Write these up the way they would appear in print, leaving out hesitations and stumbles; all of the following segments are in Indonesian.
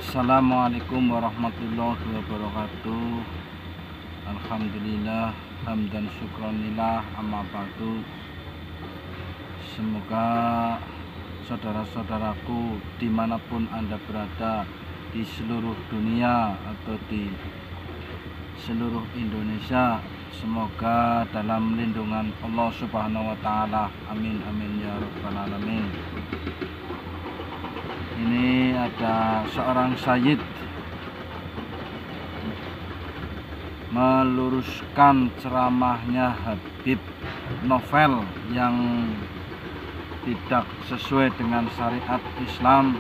Assalamualaikum warahmatullahi wabarakatuh. Alhamdulillah, hamdan syukronillah, amma ba'du. Semoga saudara-saudaraku dimanapun Anda berada di seluruh dunia atau di seluruh Indonesia, semoga dalam lindungan Allah Subhanahu wa Ta'ala. Amin amin ya rabbal alamin. Ini ada seorang sayyid meluruskan ceramahnya Habib Novel yang tidak sesuai dengan syariat Islam,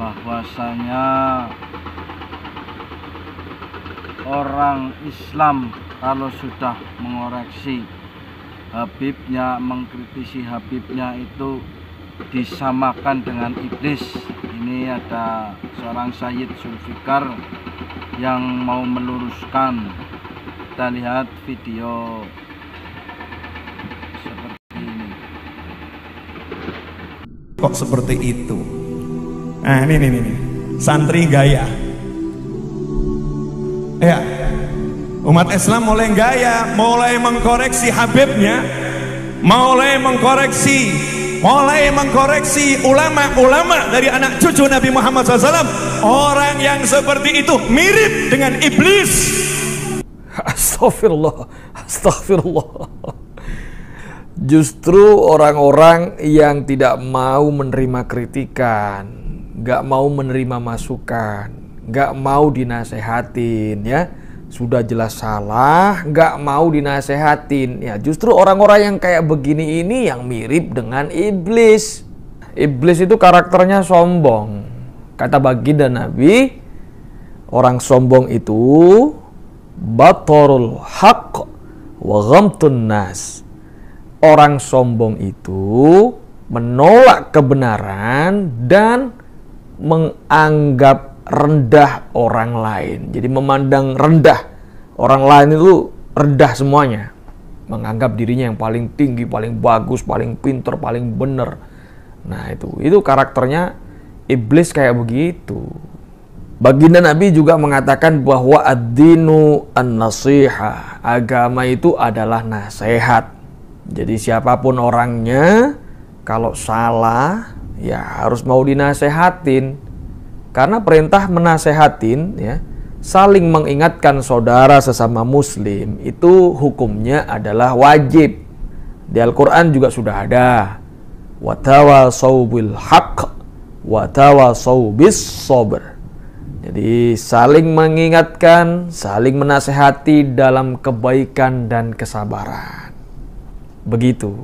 bahwasanya orang Islam kalau sudah mengoreksi Habibnya, mengkritisi Habibnya, itu disamakan dengan iblis. Ini ada seorang Sayyid Zulfikar yang mau meluruskan. Kita lihat video seperti ini. Kok seperti itu? Nah ini santri gaya. Ya, umat Islam mulai gaya, mulai mengkoreksi Habibnya, mulai mengkoreksi ulama-ulama dari anak cucu Nabi Muhammad SAW. Orang yang seperti itu mirip dengan iblis. Astagfirullah, astagfirullah. Justru orang-orang yang tidak mau menerima kritikan, gak mau menerima masukan, gak mau dinasehatin, ya sudah jelas salah, nggak mau dinasehatin. Ya justru orang-orang yang kayak begini ini yang mirip dengan iblis. Iblis itu karakternya sombong. Kata baginda Nabi, orang sombong itu batorul haq wa ghamtun nas. Orang sombong itu menolak kebenaran dan menganggap rendah orang lain. Jadi memandang rendah orang lain itu rendah semuanya, menganggap dirinya yang paling tinggi, paling bagus, paling pinter, paling bener. Nah itu karakternya iblis kayak begitu. Baginda Nabi juga mengatakan bahwa ad-dinu an-nasihah, agama itu adalah nasihat. Jadi siapapun orangnya, kalau salah ya harus mau dinasehatin. Karena perintah menasehatin, ya, saling mengingatkan saudara sesama muslim, itu hukumnya adalah wajib. Di Al-Quran juga sudah ada, watawasau bil haqq watawasau bis sabr. Jadi saling mengingatkan, saling menasehati dalam kebaikan dan kesabaran. Begitu.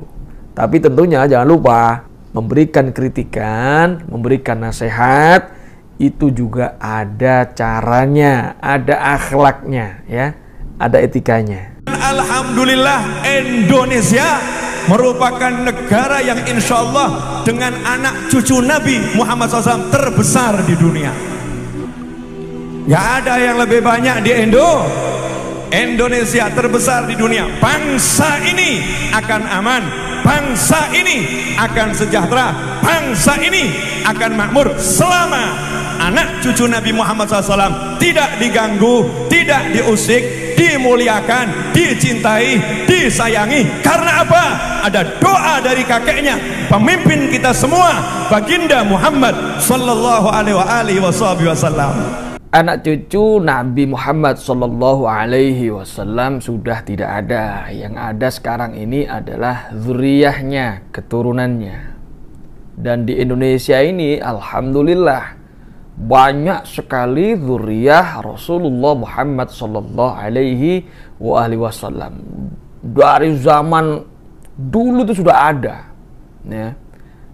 Tapi tentunya jangan lupa memberikan kritikan, memberikan nasihat, itu juga ada caranya, ada akhlaknya, ya, ada etikanya. Alhamdulillah, Indonesia merupakan negara yang insya Allah dengan anak cucu Nabi Muhammad SAW terbesar di dunia. Gak ada yang lebih banyak di Indonesia terbesar di dunia. Bangsa ini akan aman, bangsa ini akan sejahtera, bangsa ini akan makmur selama anak cucu Nabi Muhammad SAW tidak diganggu, tidak diusik, dimuliakan, dicintai, disayangi. Karena apa? Ada doa dari kakeknya, pemimpin kita semua, baginda Muhammad Sallallahu Alaihi Wasallam. Anak cucu Nabi Muhammad Sallallahu Alaihi Wasallam sudah tidak ada. Yang ada sekarang ini adalah zuriyahnya, keturunannya. Dan di Indonesia ini alhamdulillah banyak sekali zuriyah Rasulullah Muhammad Sallallahu Alaihi Wasallam. Dari zaman dulu itu sudah ada, ya.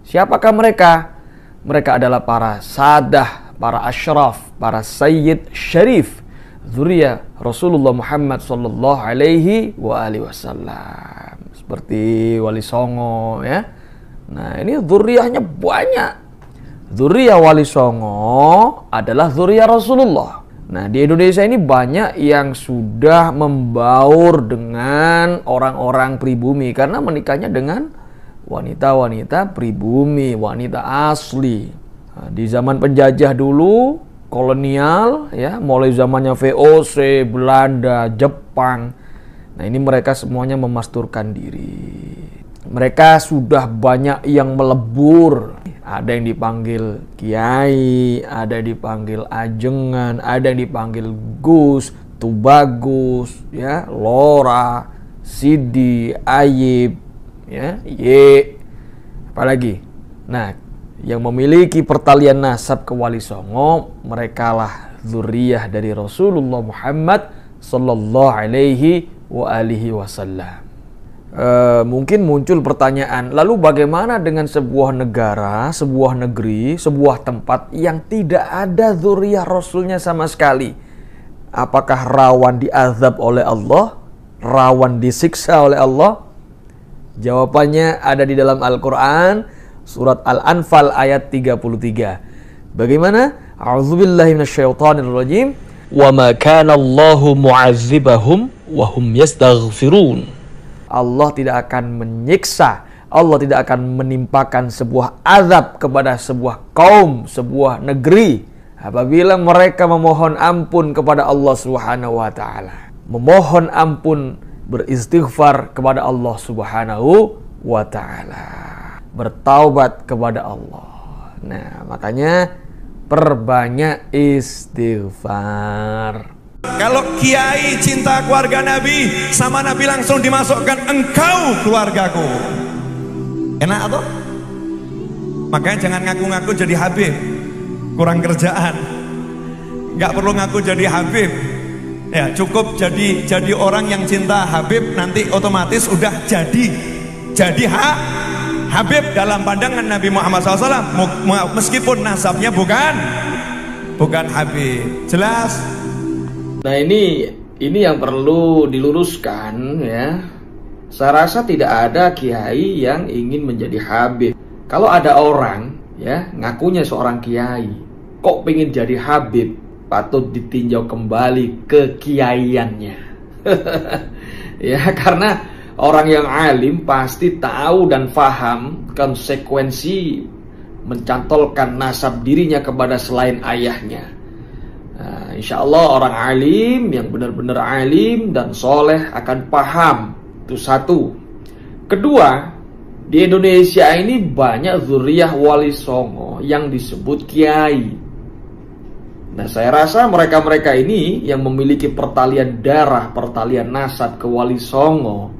Siapakah mereka? Mereka adalah para sadah, para asyraf, para sayyid syarif, zuriyah Rasulullah Muhammad Sallallahu Alaihi Wasallam. Seperti Wali Songo, ya. Nah ini zuriyahnya banyak. Zuriyah Wali Songo adalah zuriyah Rasulullah. Nah di Indonesia ini banyak yang sudah membaur dengan orang-orang pribumi karena menikahnya dengan wanita-wanita pribumi, wanita asli. Nah, di zaman penjajah dulu, kolonial, ya, mulai zamannya VOC, Belanda, Jepang. Nah, ini mereka semuanya memasturkan diri. Mereka sudah banyak yang melebur. Ada yang dipanggil kiai, ada yang dipanggil ajengan, ada yang dipanggil Gus, Tubagus, ya, Lora, Sidi, Ayib, ya, Ye, apalagi. Nah, yang memiliki pertalian nasab ke Wali Songo, merekalah zuriyah dari Rasulullah Muhammad sallallahu alaihi wa alihi wasallam. Mungkin muncul pertanyaan, lalu bagaimana dengan sebuah negara, sebuah negeri, sebuah tempat yang tidak ada zuriyah Rasulnya sama sekali? Apakah rawan diazab oleh Allah? Rawan disiksa oleh Allah? Jawabannya ada di dalam Al-Quran, surat Al-Anfal ayat 33. Bagaimana? A'udzubillahi minasyaitonirrajim. Wa ma kana Allahu mu'adzibahum wa hum yastaghfirun. Allah tidak akan menyiksa, Allah tidak akan menimpakan sebuah azab kepada sebuah kaum, sebuah negeri apabila mereka memohon ampun kepada Allah Subhanahu wa taala. Memohon ampun, beristighfar kepada Allah Subhanahu wa taala. Bertaubat kepada Allah. Nah, makanya perbanyak istighfar. Kalau kiai cinta keluarga Nabi, sama Nabi langsung dimasukkan, engkau keluargaku. Enak atau? Makanya jangan ngaku-ngaku jadi Habib, kurang kerjaan. Nggak perlu ngaku jadi Habib. Ya, cukup jadi orang yang cinta Habib, nanti otomatis udah jadi Habib dalam pandangan Nabi Muhammad SAW, meskipun nasabnya bukan Habib. Jelas? Nah, ini yang perlu diluruskan, ya. Saya rasa tidak ada kiai yang ingin menjadi Habib. Kalau ada orang, ya, ngakunya seorang kiai, kok pengen jadi Habib, patut ditinjau kembali kekiaiannya. Ya, karena orang yang alim pasti tahu dan paham konsekuensi mencantolkan nasab dirinya kepada selain ayahnya. Nah, insya Allah orang alim yang benar-benar alim dan soleh akan paham. Itu satu. Kedua, di Indonesia ini banyak zuriyah Wali Songo yang disebut kiai. Nah, saya rasa mereka-mereka ini yang memiliki pertalian darah, pertalian nasab ke Wali Songo,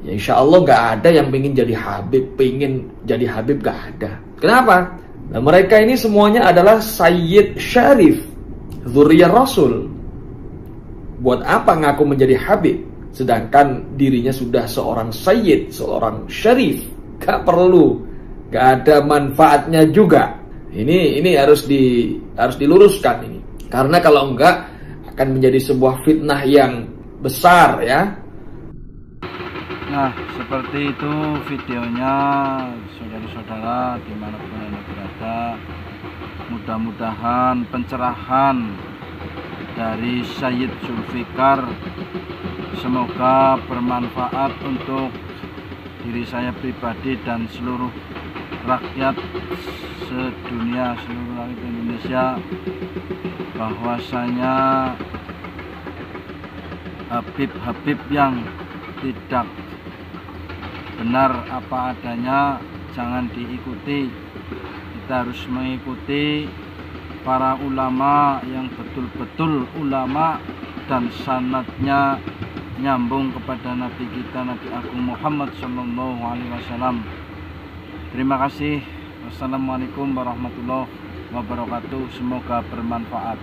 ya insya Allah gak ada yang pengen jadi Habib, gak ada. Kenapa? Nah, mereka ini semuanya adalah Sayyid Syarif, zuriyah Rasul. Buat apa ngaku menjadi Habib sedangkan dirinya sudah seorang Sayyid, seorang Syarif? Gak perlu, gak ada manfaatnya juga. Ini harus diluruskan ini. Karena kalau enggak akan menjadi sebuah fitnah yang besar, ya. Nah, seperti itu videonya, saudara-saudara dimanapun Anda berada. Mudah-mudahan pencerahan dari Sayyid Zulfikar semoga bermanfaat untuk diri saya pribadi dan seluruh rakyat sedunia, seluruh rakyat Indonesia, bahwasanya Habib-habib yang tidak benar apa adanya jangan diikuti. Kita harus mengikuti para ulama yang betul-betul ulama dan sanadnya nyambung kepada Nabi kita, Nabi Agung Muhammad SAW. Terima kasih. Wassalamualaikum warahmatullahi wabarakatuh. Semoga bermanfaat.